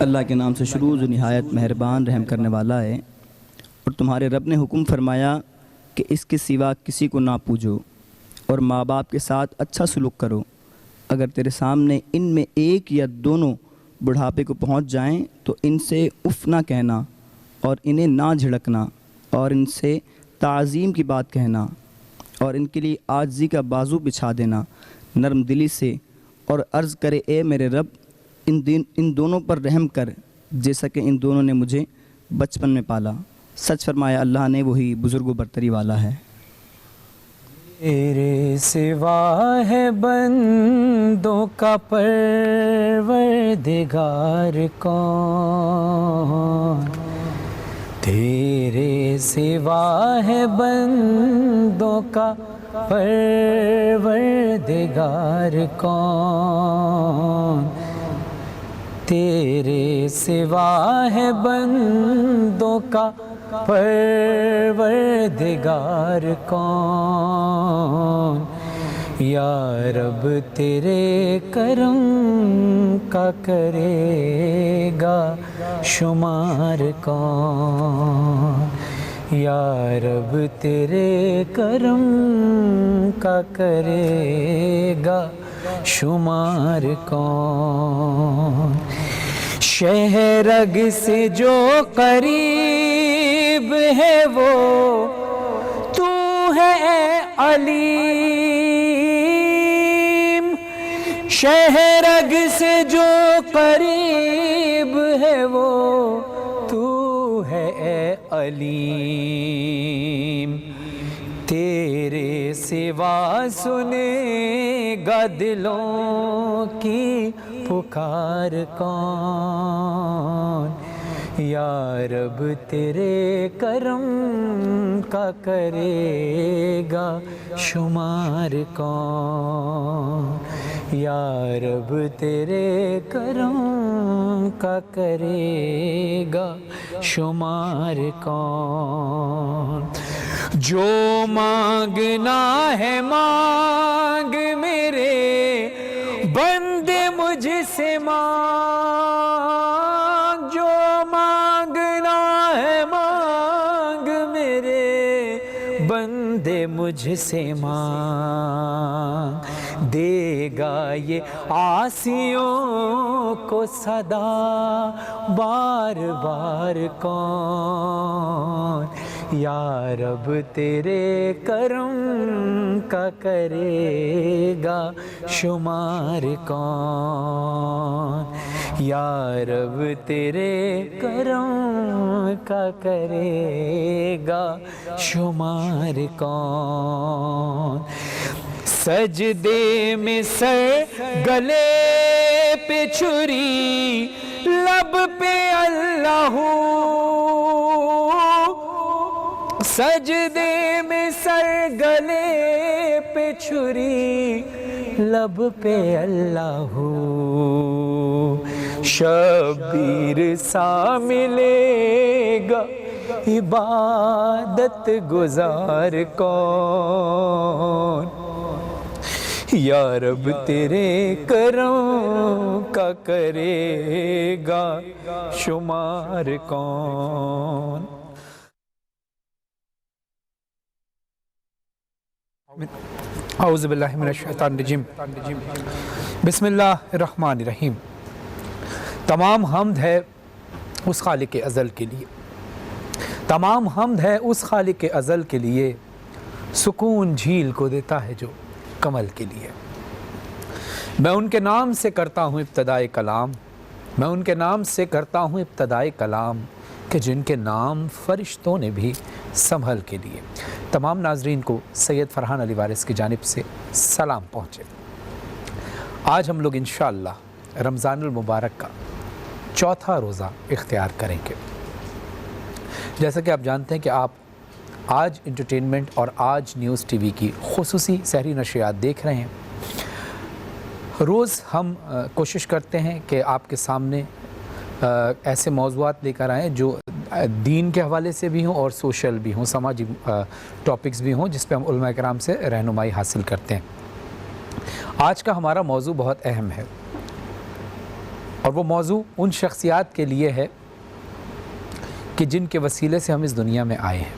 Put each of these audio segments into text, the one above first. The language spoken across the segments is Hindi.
अल्लाह के नाम से शुरू जो निहायत मेहरबान रहम करने वाला है। और तुम्हारे रब ने हुक्म फरमाया कि इसके सिवा किसी को ना पूजो और माँ बाप के साथ अच्छा सलूक करो। अगर तेरे सामने इनमें एक या दोनों बुढ़ापे को पहुँच जाएं तो इनसे उफ़ ना कहना और इन्हें ना झिड़कना और इनसे ताज़ीम की बात कहना और इनके लिए आजिज़ी का बाजू बिछा देना नरम दिली से, और अर्ज़ करे ए मेरे रब इन दोनों पर रहम कर जैसा कि इन दोनों ने मुझे बचपन में पाला। सच फरमाया अल्लाह ने, वही बुज़ुर्ग बरतरी वाला है। तेरे सिवा है बंदों का परवरदिगार कौन, तेरे सिवा है बंदों का परवरदिगार कौन, तेरे सिवा है बंदों का परवरदिगार कौन। या रब तेरे करम का करेगा शुमार कौन, या रब तेरे करम का करेगा शुमार कौन। शहरग से जो करीब है वो तू है अलीम, शहरग से जो करीब है वो तू है अलीम। तेरे सिवा सुनेगा दिलों की पुकार कौन, या रब तेरे करम का करेगा शुमार कौन, या रब तेरे करम का करेगा शुमार कौन। जो मांगना है मांग मेरे बंदे मुझसे मांग, जो मांगना है मांग मेरे बंदे मुझसे मांग, देगा ये आसियों को सदा बार बार कौन, या रब तेरे करम का करेगा शुमार कौन, या रब तेरे करम का करेगा शुमार कौन। सजदे में सर, गले पे छुरी, लब पे अल्लाह, सजदे में सर, गले पे छुरी, लब पे अल्लाह, शबीर सा मिलेगा इबादत गुजार कौन, या रब तेरे करम का करेगा शुमार कौन। औज़ु बिल्लाहि मिनश शैतानिर रजीम, बिस्मिल्लाहिर्रहमानिर रहीम। तमाम हम्द है उस खालिक अज़ल के लिए, तमाम हम्द है उस खालिक अज़ल के लिए, सुकून झील को देता है जो कमल के लिए। मैं उनके नाम से करता हूँ इब्तिदाए कलाम, मैं उनके नाम से करता हूँ इब्तिदाए कलाम, कि जिनके नाम फ़रिश्तों ने भी संभल के लिए। तमाम नाजरीन को सैयद फ़रहान अली वारिस की जानिब से सलाम पहुँचे। आज हम लोग इंशाअल्लाह रमज़ानुल मुबारक का चौथा रोज़ा इख्तियार करेंगे। जैसा कि आप जानते हैं कि आप आज इंटरटेनमेंट और आज न्यूज़ टीवी की खुसूसी सहरी नशरियात देख रहे हैं। रोज़ हम कोशिश करते हैं कि आपके सामने ऐसे मौज़ूआत लेकर आएँ जो दीन के हवाले से भी हों और सोशल भी हों, समाजी टॉपिक्स भी हों, जिस पे हम उलमा किराम से रहनुमाई हासिल करते हैं। आज का हमारा मौजू बहुत अहम है और वो मौजू उन शख्सियात के लिए है कि जिनके वसीले से हम इस दुनिया में आए हैं।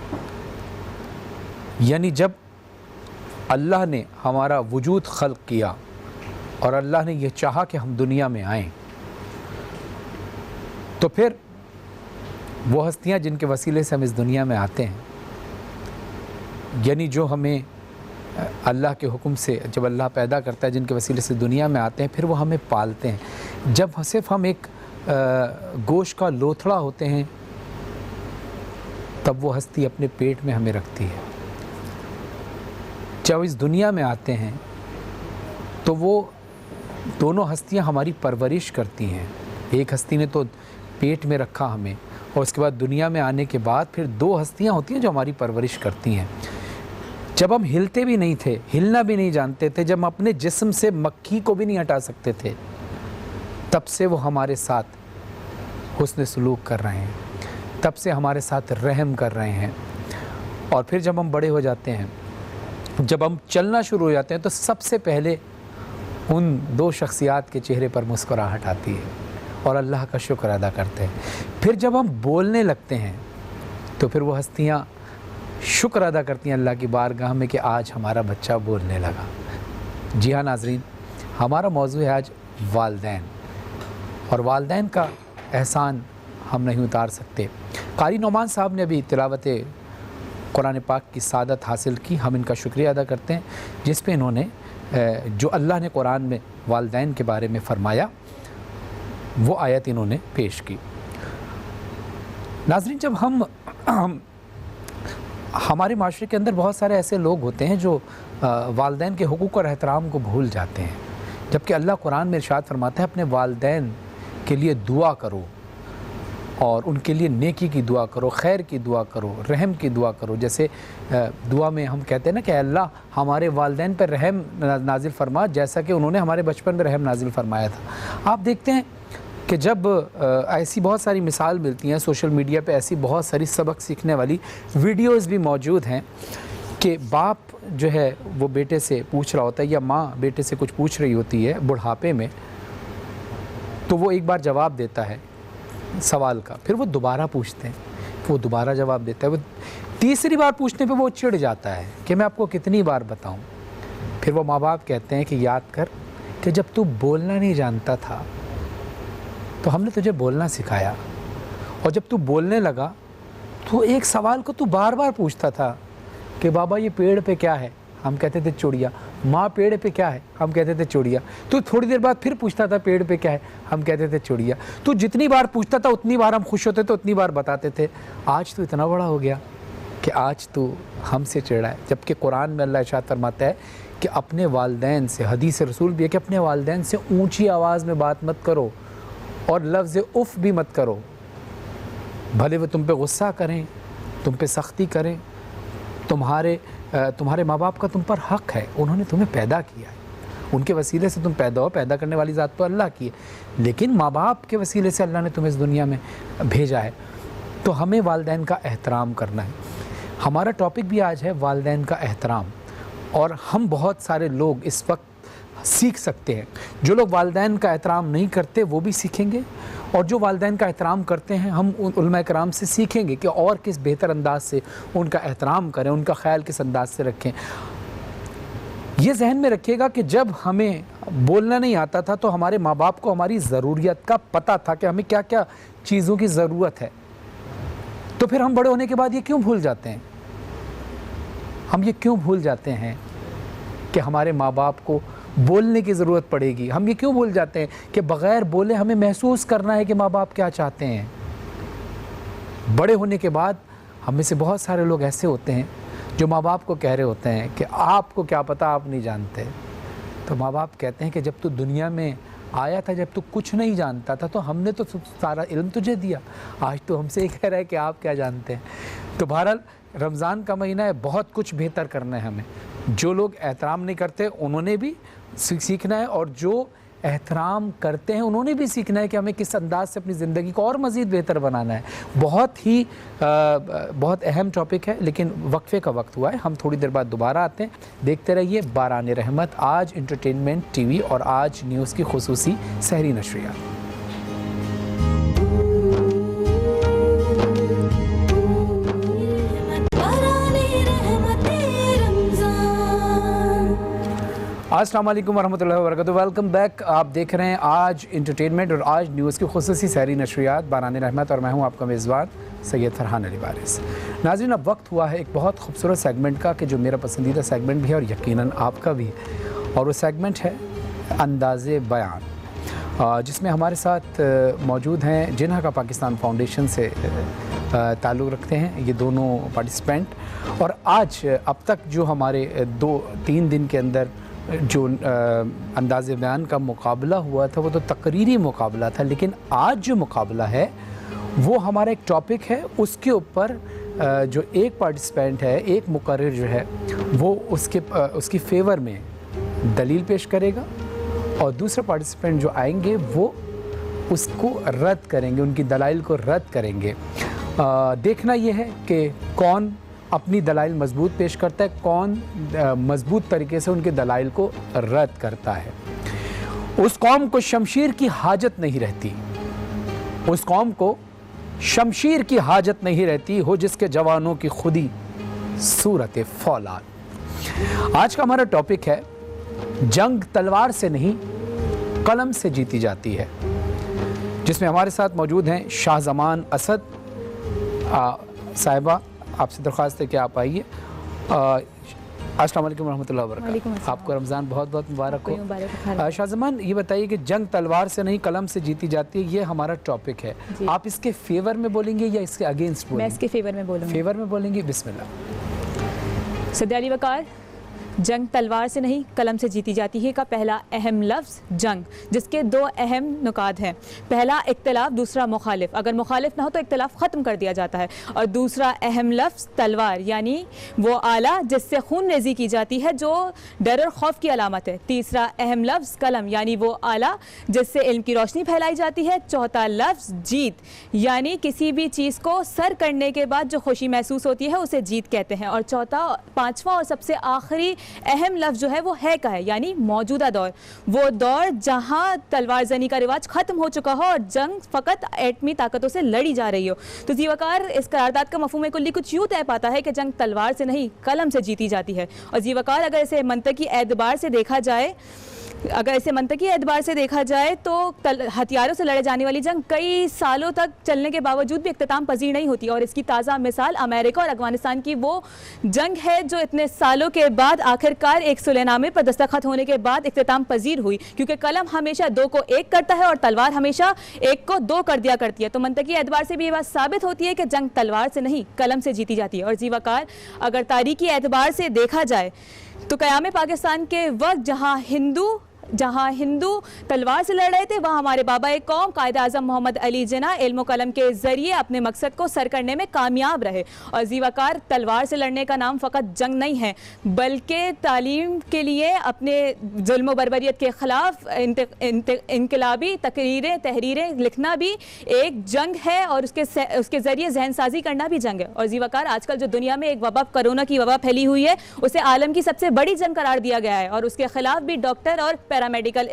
यानी जब अल्लाह ने हमारा वजूद खल्क़ किया और अल्लाह ने यह चाहा कि हम दुनिया में आएँ, तो फिर वो हस्तियाँ जिनके वसीले से हम इस दुनिया में आते हैं, यानी जो हमें अल्लाह के हुक्म से जब अल्लाह पैदा करता है, जिनके वसीले से दुनिया में आते हैं, फिर वो हमें पालते हैं। जब सिर्फ हम एक गोश्त का लोथड़ा होते हैं, तब वो हस्ती अपने पेट में हमें रखती है। जब इस दुनिया में आते हैं तो वो दोनों हस्तियां हमारी परवरिश करती हैं। एक हस्ती ने तो पेट में रखा हमें, और उसके बाद दुनिया में आने के बाद फिर दो हस्तियां होती हैं जो हमारी परवरिश करती हैं। जब हम हिलते भी नहीं थे, हिलना भी नहीं जानते थे, जब हम अपने जिस्म से मक्खी को भी नहीं हटा सकते थे, तब से वो हमारे साथ हुस्न सलूक कर रहे हैं, तब से हमारे साथ रहम कर रहे हैं। और फिर जब हम बड़े हो जाते हैं, जब हम चलना शुरू हो जाते हैं, तो सबसे पहले उन दो शख्सियात के चेहरे पर मुस्कुराहट आती है और अल्लाह का शुक्र अदा करते हैं। फिर जब हम बोलने लगते हैं तो फिर वो हस्तियाँ शुक्र अदा करती हैं अल्लाह की बारगाह में कि आज हमारा बच्चा बोलने लगा। जी हाँ नाजरीन, हमारा मौजू है आज वालदैन, और वालदैन का एहसान हम नहीं उतार सकते। कारी नौमान साहब ने अभी तिलावत कुरान पाक की सादत हासिल की, हम इनका शुक्रिया अदा करते हैं, जिस पे इन्होंने जो अल्लाह ने कुरान में वालदैन के बारे में फ़रमाया वो आयत इन्होंने पेश की। नाज़रीन, जब हम हमारे माशरे के अंदर बहुत सारे ऐसे लोग होते हैं जो वालदैन के हुकूक़ और एहतराम को भूल जाते हैं, जबकि अल्लाह कुरान में इरशाद फरमाता है अपने वालदैन के लिए दुआ करो, और उनके लिए नेकी की दुआ करो, खैर की दुआ करो, रहम की दुआ करो। जैसे दुआ में हम कहते हैं ना कि अल्लाह हमारे वालिदैन पर रहम नाजिल फरमा, जैसा कि उन्होंने हमारे बचपन में रहम नाजिल फरमाया था। आप देखते हैं कि जब ऐसी बहुत सारी मिसाल मिलती हैं सोशल मीडिया पे, ऐसी बहुत सारी सबक सीखने वाली वीडियोस भी मौजूद हैं कि बाप जो है वो बेटे से पूछ रहा होता है या माँ बेटे से कुछ पूछ रही होती है बुढ़ापे में, तो वो एक बार जवाब देता है सवाल का, फिर वो दोबारा पूछते हैं, वो दोबारा जवाब देता है, वो तीसरी बार पूछने पे वो चिढ़ जाता है कि मैं आपको कितनी बार बताऊं। फिर वो माँ बाप कहते हैं कि याद कर कि जब तू बोलना नहीं जानता था तो हमने तुझे बोलना सिखाया, और जब तू बोलने लगा तो एक सवाल को तू बार बार पूछता था कि बाबा ये पेड़ पे क्या है, हम कहते थे चिड़िया। माँ पेड़ पे क्या है, हम कहते थे चिड़िया। तो थोड़ी देर बाद फिर पूछता था पेड़ पे क्या है, हम कहते थे चिड़िया। तो जितनी बार पूछता था उतनी बार हम खुश होते थे, उतनी बार बताते थे। आज तो इतना बड़ा हो गया कि आज तो हमसे चिढ़ा है। जबकि कुरान में अल्लाह इरशाद फरमाता है कि अपने वालिदैन से, हदीस रसूल भी है कि अपने वालिदैन से ऊँची आवाज़ में बात मत करो और लफ्ज़ उफ़ भी मत करो, भले वो तुम पे गुस्सा करें, तुम पे सख्ती करें। तुम्हारे माँ बाप का तुम पर हक़ है, उन्होंने तुम्हें पैदा किया है, उनके वसीले से तुम पैदा हो, पैदा करने वाली ज़ात तो अल्लाह की है, लेकिन माँ बाप के वसीले से अल्लाह ने तुम्हें इस दुनिया में भेजा है। तो हमें वालिदैन का एहतराम करना है। हमारा टॉपिक भी आज है वालिदैन का एहतराम, और हम बहुत सारे लोग इस वक्त सीख सकते हैं। जो लोग वालिदैन का एहतराम नहीं करते वो भी सीखेंगे, और जो वालिदैन का एहतराम करते हैं हम उन उलमा कराम से सीखेंगे कि और किस बेहतर अंदाज से उनका एहतराम करें, उनका ख्याल किस अंदाज से रखें। ये जहन में रखिएगा कि जब हमें बोलना नहीं आता था तो हमारे माँ बाप को हमारी ज़रूरियत का पता था कि हमें क्या क्या चीज़ों की ज़रूरत है। तो फिर हम बड़े होने के बाद ये क्यों भूल जाते हैं? हम ये क्यों भूल जाते हैं कि हमारे माँ बाप को बोलने की ज़रूरत पड़ेगी? हम ये क्यों भूल जाते हैं कि बग़ैर बोले हमें महसूस करना है कि माँ बाप क्या चाहते हैं? बड़े होने के बाद हम में से बहुत सारे लोग ऐसे होते हैं जो माँ बाप को कह रहे होते हैं कि आपको क्या पता, आप नहीं जानते। तो माँ बाप कहते हैं कि जब तू दुनिया में आया था, जब तू कुछ नहीं जानता था, तो हमने तो सारा इल्म तुझे दिया, आज तो हमसे ही कह रहा है कि आप क्या जानते हैं। तो बहरहाल रमज़ान का महीना है, बहुत कुछ बेहतर करना है हमें। जो लोग एहतराम नहीं करते उन्होंने भी सीखना है, और जो एहतराम करते हैं उन्होंने भी सीखना है कि हमें किस अंदाज से अपनी ज़िंदगी को और मज़ीद बेहतर बनाना है। बहुत अहम टॉपिक है, लेकिन वक्फे का वक्त हुआ है। हम थोड़ी देर बाद दोबारा आते हैं। देखते रहिए बारान रहमत, आज इंटरटेनमेंट टीवी और आज न्यूज़ की खुसूसी सहरी नशरियात। अस्सलाम वालेकुम वरहमतुल्लाहि वबरकातुहू। Welcome back. आप देख रहे हैं आज इंटरटेनमेंट और आज न्यूज़ की खुसूसी सहरी नशरियात, बारान रहमत, और मैं हूं आपका मेज़बान सैयद फरहान अली वारिस। नाज़रीन, अब वक्त हुआ है एक बहुत खूबसूरत सेगमेंट का कि जो मेरा पसंदीदा सेगमेंट भी है और यकीनन आपका भी, और वो सेगमेंट है अंदाज़े बयान, जिसमें हमारे साथ मौजूद हैं जिन्हा का पाकिस्तान फाउंडेशन से ताल्लुक़ रखते हैं ये दोनों पार्टिसिपेंट। और आज अब तक जो हमारे 2-3 दिन के अंदर जो अंदाज़े बयान का मुकाबला हुआ था वो तो तकरीरी मुकाबला था, लेकिन आज जो मुकाबला है वो हमारा एक टॉपिक है, उसके ऊपर जो एक पार्टिसिपेंट है, एक मुकर्रिर जो है वो उसकी फेवर में दलील पेश करेगा, और दूसरे पार्टिसिपेंट जो आएंगे वो उसको रद्द करेंगे, उनकी दलाइल को रद्द करेंगे। देखना ये है कि कौन अपनी दलाइल मजबूत पेश करता है, कौन मजबूत तरीके से उनके दलाइल को रद्द करता है। उस कौम को शमशीर की हाजत नहीं रहती, उस कौम को शमशीर की हाजत नहीं रहती, हो जिसके जवानों की खुदी सूरत फौलाद। आज का हमारा टॉपिक है जंग तलवार से नहीं कलम से जीती जाती है, जिसमें हमारे साथ मौजूद हैं शाहजमान असद साहिबा। आपसे दरख्वास्त है कि आप आइए। अस्सलाम वालेकुम रहमतुल्लाहि व बरकातहू। आपको रमज़ान बहुत बहुत मुबारक हो। शाहजमान, ये बताइए कि जंग तलवार से नहीं कलम से जीती जाती है, ये हमारा टॉपिक है। आप इसके फेवर में बोलेंगे या इसके अगेंस्ट बोलेंगे? मैं इसके फेवर में बोलूँगी। फेवर में बोलेंगे। बिस्मिल्लाह। सदी अली वकार, जंग तलवार से नहीं कलम से जीती जाती है का पहला अहम लफ्ज़ जंग, जिसके दो अहम नुकात हैं। पहला इख्तिलाफ, दूसरा मुखालिफ। अगर मुखालिफ ना हो तो इख्तिलाफ ख़त्म कर दिया जाता है। और दूसरा अहम लफ्ज़ तलवार, यानी वो आला जिससे खून रेज़ी की जाती है, जो डर और खौफ की अलामत है। तीसरा अहम लफ्ज़ कलम, यानी वो आला जिससे इल्म की रोशनी फैलाई जाती है। चौथा लफ्ज़ जीत, यानी किसी भी चीज़ को सर करने के बाद जो खुशी महसूस होती है उसे जीत कहते हैं। और पांचवा और सबसे आखिरी अहम लफ्ज़ जो है वो है का है, यानी मौजूदा दौर, वो दौर जहां तलवार जनी का रिवाज ख़त्म हो चुका हो और जंग फ़कत एटमी ताकतों से लड़ी जा रही हो। तो ज़ीवकार इस करारदाद का मफ़हूम कुल्ली कुछ यूँ तय पाता है कि जंग तलवार से नहीं कलम से जीती जाती है। और ज़ीवकार अगर इसे मंतकी एतबार से देखा जाए तो हथियारों से लड़े जाने वाली जंग कई सालों तक चलने के बावजूद भी इख्तिताम पजीर नहीं होती। और इसकी ताज़ा मिसाल अमेरिका और अफगानिस्तान की वो जंग है जो इतने सालों के बाद आखिरकार एक सुलहनामे पर दस्तखत होने के बाद इख्तिताम पजीर हुई, क्योंकि कलम हमेशा दो को एक करता है और तलवार हमेशा एक को दो कर दिया करती है। तो मंतकी एतबार से भी ये बात साबित होती है कि जंग तलवार से नहीं कलम से जीती जाती है। और ज़ीवकार अगर तारीखी एतबार से देखा जाए तो क़याम पाकिस्तान के वक्त जहाँ हिंदू तलवार से लड़ रहे थे, वहाँ हमारे बाबा एक कौम कायद आज़म मोहम्मद अली जिन्ना इल्म व कलम के ज़रिए अपने मकसद को सर करने में कामयाब रहे। और ज़ीवकार तलवार से लड़ने का नाम फ़कत जंग नहीं है, बल्कि तालीम के लिए अपने जुल्म व बर्बरियत के ख़िलाफ़ इनकलाबी तहरीरें लिखना भी एक जंग है और उसके ज़रिए जहन साजी करना भी जंग है। और ज़ीवकार आजकल जो दुनिया में एक वबा, कोरोना की वबा फैली हुई है, उसे आलम की सबसे बड़ी जंग करार दिया गया है। और उसके ख़िलाफ़ भी डॉक्टर और पैरामेडिकल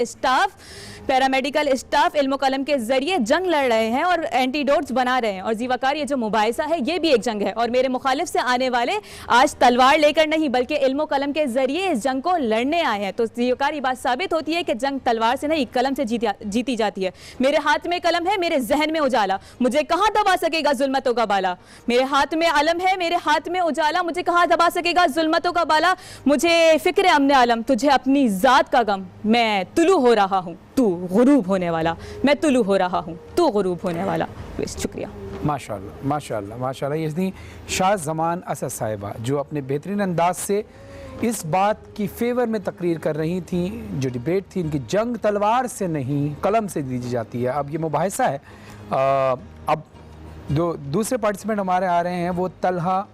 स्टाफ इल्म कलम के जरिए जंग लड़ रहे हैं और एंटीडोट्स बना रहे हैं। और ज़ीवकार ये जो मुबाहिसा है ये भी एक जंग है। और मेरे मुखालिफ से आने वाले आज तलवार लेकर नहीं बल्कि इल्म कलम के जरिए इस जंग को लड़ने आए हैं। तो ज़ीवकार ये बात साबित होती है कि जंग तलवार से नहीं कलम से जीती जाती है। मेरे हाथ में कलम है, मेरे जहन में उजाला, मुझे कहाँ दबा सकेगा जुल्मतों का बाला। मेरे हाथ में अलम है, मेरे हाथ में उजाला, मुझे कहाँ दबा सकेगा जुल्मतों का बाला। मुझे फिक्र अमने आलम, तुझे अपनी ज़ात का गम, मैं तुलू हो रहा हूँ तू गुरूब होने वाला, मैं तुलू हो रहा हूँ तू गुरूब होने वाला। शुक्रिया। माशाअल्लाह माशाअल्लाह माशाअल्लाह। ये इतनी शाह ज़मान असद साहिबा जो अपने बेहतरीन अंदाज से इस बात की फेवर में तकरीर कर रही थी, जो डिबेट थी इनकी, जंग तलवार से नहीं कलम से जीती जाती है। अब ये मुबाहिसा है। अब जो दूसरे पार्टिसिपेंट हमारे आ रहे हैं वो तलहा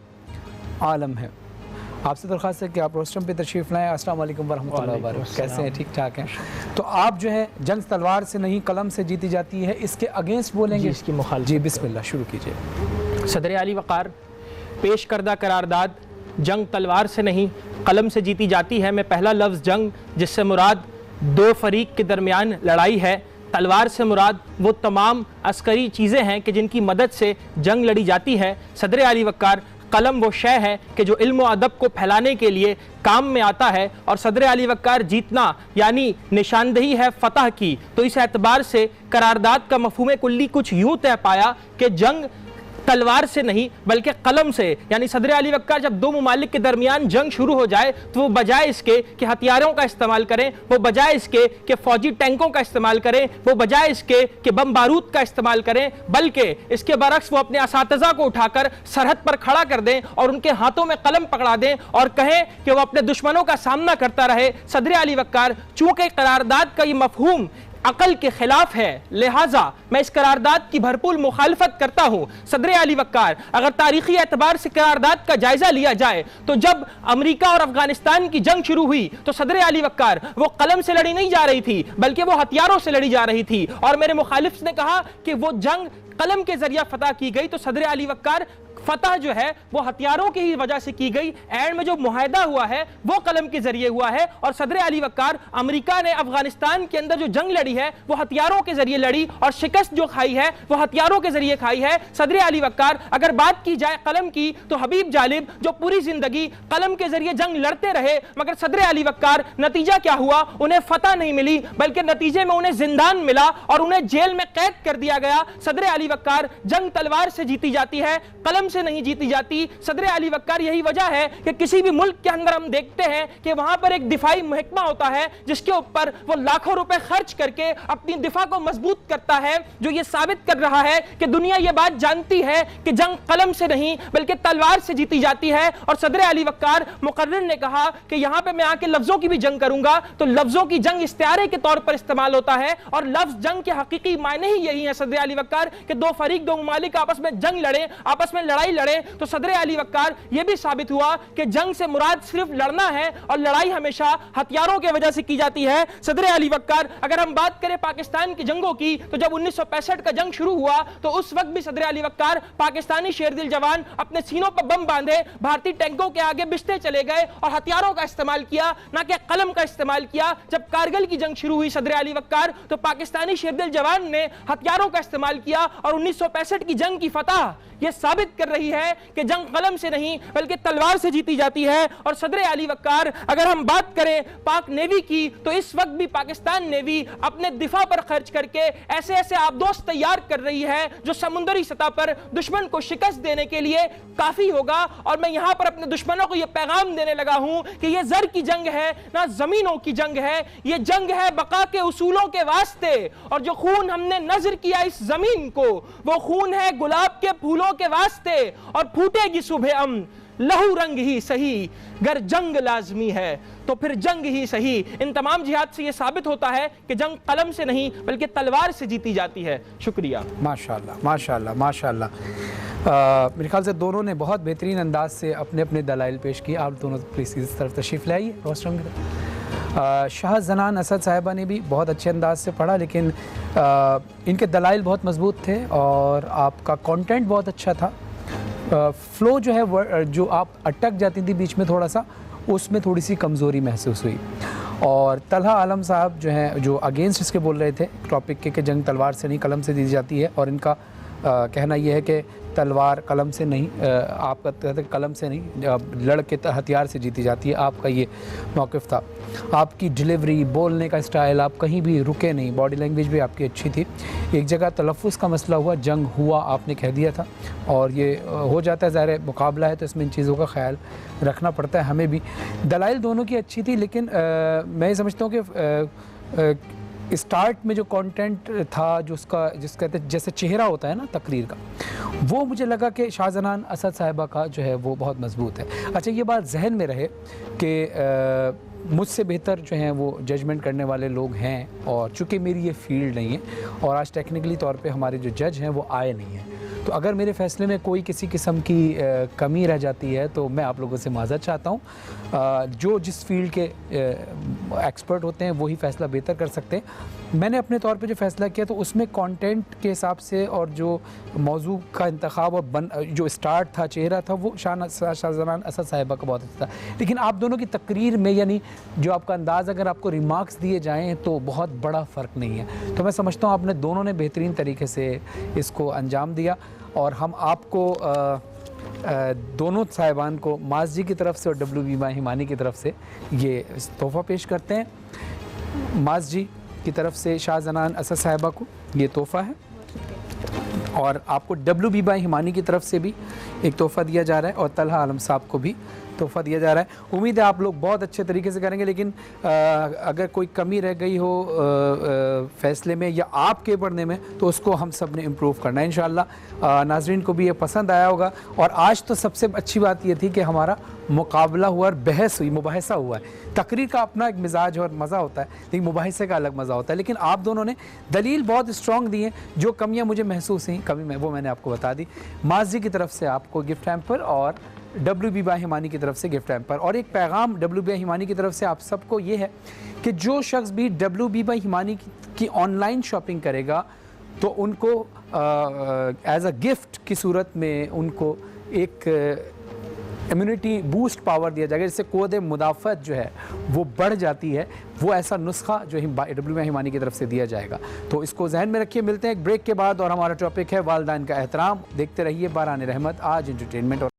आलम है। आपसे दरख्वास्त है कि आप रोस्टम पे तशरीफ़ लाएँ। अस्सलाम वालेकुम वरहमतुल्लाहि वबरकातुहू। कैसे हैं? ठीक ठाक हैं। तो आप जो है जंग तलवार से नहीं कलम से जीती जाती है, इसके अगेंस्ट बोलेंगे? इसकी मुखालिफ। जी बिस्मिल्लाह शुरू कीजिए। सदर आली वक़ार, पेश करदा करारदाद जंग तलवार से नहीं कलम से जीती जाती है में पहला लफ्ज़ जंग, जिससे मुराद दो फरीक के दरमियान लड़ाई है। तलवार से मुराद वो तमाम अस्करी चीज़ें हैं कि जिनकी मदद से जंग लड़ी जाती है। सदर आली वक़ार, कलम वो शय है कि जो इल्म व अदब को फैलाने के लिए काम में आता है। और सदर आली वक़ार जीतना यानी निशानदही है फ़तह की। तो इस एतबार से करारदाद का मफ़हूम कुल्ली कुछ यूँ तय पाया कि जंग तलवार से नहीं बल्कि कलम से, यानी सदर आली वक़ार जब दो मुमालिक के दरमियान जंग शुरू हो जाए तो वो बजाय इसके कि हथियारों का इस्तेमाल करें, वो बजाय इसके कि फ़ौजी टैंकों का इस्तेमाल करें, वो बजाय इसके कि बम बारूद का इस्तेमाल करें, बल्कि इसके बरक्स वो अपने असातिज़ा को उठाकर सरहद पर खड़ा कर दें और उनके हाथों में कलम पकड़ा दें और कहें कि वो अपने दुश्मनों का सामना करता रहे। सदर आली वक़ार, चूँकि करारदाद का ये मफ़हूम अकल के खिलाफ है, लिहाजा मैं इस करारदाद की भरपूर मुखालफत करता हूं। सदर आली वक़ार, अगर तारीखी एतबार से करारदाद का जायजा लिया जाए तो जब अमेरिका और अफगानिस्तान की जंग शुरू हुई तो सदर आली वक़ार वो कलम से लड़ी नहीं जा रही थी बल्कि वो हथियारों से लड़ी जा रही थी। और मेरे मुखालिफ ने कहा कि वो जंग कलम के जरिए फतह की गई। तो सदर आली वक़ार, फतह जो है वो हथियारों की ही वजह से की गई। एंड में जो मुआहदा हुआ है वो कलम के जरिए हुआ है। और सदर आली वक़ार, अमेरिका ने अफगानिस्तान के अंदर जो जंग लड़ी है वो हथियारों के जरिए लड़ी और शिकस्त जो खाई है वो हथियारों के जरिए खाई है। सदर आली वक़ार, अगर बात की जाए कलम की तो हबीब जालिब जो पूरी जिंदगी कलम के जरिए जंग लड़ते रहे, मगर सदर आली वक़ार नतीजा क्या हुआ? उन्हें फतह नहीं मिली बल्कि नतीजे में उन्हें जिंदान मिला और उन्हें जेल में कैद कर दिया गया। सदर आली वक़ार, जंग तलवार से जीती जाती है, कलम से नहीं जीती जाती सदर अली वक्कार। यही वजह है कि किसी भी मुल्क के अंदर हम देखते हैं कि वहां पर एक दिफाई महकमा होता है जिसके ऊपर वो लाखों रुपए खर्च करके अपनी दिफा को मजबूत करता है, जो ये साबित कर रहा है कि दुनिया ये बात जानती है कि जंग कलम से नहीं बल्कि तलवार से जीती जाती है। और सदर अली वक्कार मुकर्रिर ने कहा कि यहां पे मैं आके लफ्जों की भी जंग करूंगा, तो लफ्जों की जंग इस्तिआरे के तौर पर इस्तेमाल होता है और लफ्ज जंग के हकीकी मायने ही यही है सदर अली वक्कार कि दो फरीक, दो ममालिक आपस में जंग लड़े, आपस में लड़ाई लड़े। तो सदर अली वक्कार यह भी साबित हुआ कि जंग से मुराद सिर्फ लड़ना है और लड़ाई हमेशा हथियारों की वजह से की जाती है। सदर अली वक्कार, अगर हम बात करें पाकिस्तान की जंगों की, तो जब 1965 का जंग शुरू हुआ तो उस वक्त भी सदर अली वक्कार पाकिस्तानी शेरदिल जवान अपने सीनों पर बम बांधे भारतीय टैंकों के आगे बिस्ते चले गए और हथियारों का इस्तेमाल किया, ना कि कलम का इस्तेमाल किया। जब कारगिल की जंग शुरू हुई सदर अली वक्कार, तो पाकिस्तानी शेरदिल जवान ने हथियारों का इस्तेमाल किया और 1965 की जंग की फतह यह साबित कर रही है कि जंग कलम से नहीं बल्कि तलवार से जीती जाती है। और सदर अली वक्कार, अगर हम बात करें पाक नेवी की, तो इस वक्त भी पाकिस्तान नेवी अपने दिफा पर खर्च करके ऐसे ऐसे आबदोश तैयार कर रही है जो समुद्री सतह पर दुश्मन को शिकस्त देने के लिए काफी होगा। और मैं यहां पर अपने दुश्मनों को यह पैगाम देने लगा हूं कि यह जर की जंग है ना जमीनों की जंग है, यह जंग है बका के उसूलों के वास्ते। और जो खून हमने नजर किया इस जमीन को, वो खून है गुलाब के फूलों के वास्ते। और फूटेगी सुबह लहू रंग ही सही, गर जंग लाजमी है तो फिर जंग ही सही। इन तमाम जिहाद से यह साबित होता है कि जंग कलम से नहीं बल्कि तलवार से जीती जाती है। शुक्रिया। माशाल्लाह माशाल्लाह माशाल्लाह। मेरे ख्याल से दोनों ने बहुत बेहतरीन अंदाज से अपने अपने दलाइल पेश किए। आप दोनों प्लीज़ इस तरफ तशरीफ़ लाइए। रोस्टम शाह जनान असद साहिबा ने भी बहुत अच्छे अंदाज से पढ़ा, लेकिन इनके दलाइल बहुत मजबूत थे और आपका कंटेंट बहुत अच्छा था। फ़्लो जो है, जो आप अटक जाती थी बीच में थोड़ा सा, उसमें थोड़ी सी कमज़ोरी महसूस हुई। और तलहा आलम साहब जो हैं, जो अगेंस्ट इसके बोल रहे थे टॉपिक के कि जंग तलवार से नहीं कलम से दी जाती है, और इनका कहना यह है कि तलवार कलम से नहीं, आपका कहते कलम से नहीं लड़ के हथियार से जीती जाती है। आपका ये मौक़िफ़ था। आपकी डिलीवरी, बोलने का स्टाइल, आप कहीं भी रुके नहीं, बॉडी लैंग्वेज भी आपकी अच्छी थी। एक जगह तलफ़्फ़ुज़ का मसला हुआ, जंग हुआ आपने कह दिया था, और ये हो जाता है, ज़ाहिर है मुकाबला है तो इसमें इन चीज़ों का ख्याल रखना पड़ता है हमें भी। दलाइल दोनों की अच्छी थी, लेकिन मैं समझता हूँ कि स्टार्ट में जो कंटेंट था, जो उसका जिस कहते जैसे चेहरा होता है ना तकरीर का, वो मुझे लगा कि शाहजनान असद साहिबा का जो है वो बहुत मजबूत है। अच्छा, ये बात जहन में रहे कि मुझसे बेहतर जो हैं वो जजमेंट करने वाले लोग हैं, और चूँकि मेरी ये फील्ड नहीं है और आज टेक्निकली तौर पे हमारे जो जज हैं वो आए नहीं हैं, तो अगर मेरे फ़ैसले में कोई किसी किस्म की कमी रह जाती है तो मैं आप लोगों से माज़रत चाहता हूँ। जो जिस फील्ड के एक्सपर्ट होते हैं वही फ़ैसला बेहतर कर सकते हैं। मैंने अपने तौर पे जो फ़ैसला किया तो उसमें कंटेंट के हिसाब से और जो मौजू का इंतखाब और जो स्टार्ट था, चेहरा था, वो शाहजनान असद साहिबा का बहुत अच्छा था। लेकिन आप दोनों की तकरीर में, यानी जो आपका अंदाज़, अगर आपको रिमार्क्स दिए जाएँ तो बहुत बड़ा फ़र्क नहीं है। तो मैं समझता हूँ आपने दोनों ने बेहतरीन तरीके से इसको अंजाम दिया, और हम आपको दोनों साहिबान को माज जी की तरफ से और WB हिमानी की तरफ से ये तोहफ़ा पेश करते हैं। माज जी की तरफ से शाहजनान असद साहिबा को ये तोहफ़ा है, और आपको WB हिमानी की तरफ से भी एक तोहफ़ा दिया जा रहा है, और तलहा आलम साहब को भी तोहफ़ा दिया जा रहा है। उम्मीद है आप लोग बहुत अच्छे तरीके से करेंगे, लेकिन अगर कोई कमी रह गई हो फ़ैसले में या आपके पढ़ने में तो उसको हम सब ने इम्प्रूव करना है इंशाअल्लाह। नाज़रीन को भी ये पसंद आया होगा। और आज तो सबसे अच्छी बात ये थी कि हमारा मुकाबला हुआ और बहस हुई, मुबाहिसा हुआ है। तकरीर का अपना एक मिजाज और मज़ा होता है, लेकिन मुबाहिसे का अलग मज़ा होता है। लेकिन आप दोनों ने दलील बहुत स्ट्रॉन्ग दी है। जो कमियाँ मुझे महसूस हुई, कमी वो मैंने आपको बता दी। माजी की तरफ से आपको गिफ्ट हैम्पर और WB हिमानी की तरफ से गिफ्ट हैम्पर। और एक पैगाम WB हिमानी की तरफ से आप सबको ये है कि जो शख्स भी WB हिमानी की ऑनलाइन शॉपिंग करेगा तो उनको एज अ गिफ्ट की सूरत में उनको एक इम्यूनिटी बूस्ट पावर दिया जाएगा, जिससे क़ुव्वत मुदाफ़त जो है वो बढ़ जाती है। वो ऐसा नुस्खा जो WB हिमानी की तरफ से दिया जाएगा, तो इसको जहन में रखिए। मिलते हैं एक ब्रेक के बाद, और हमारा टॉपिक है वालिदैन का एहतराम। देखते रहिए बारान रहमत आज एंटरटेनमेंट।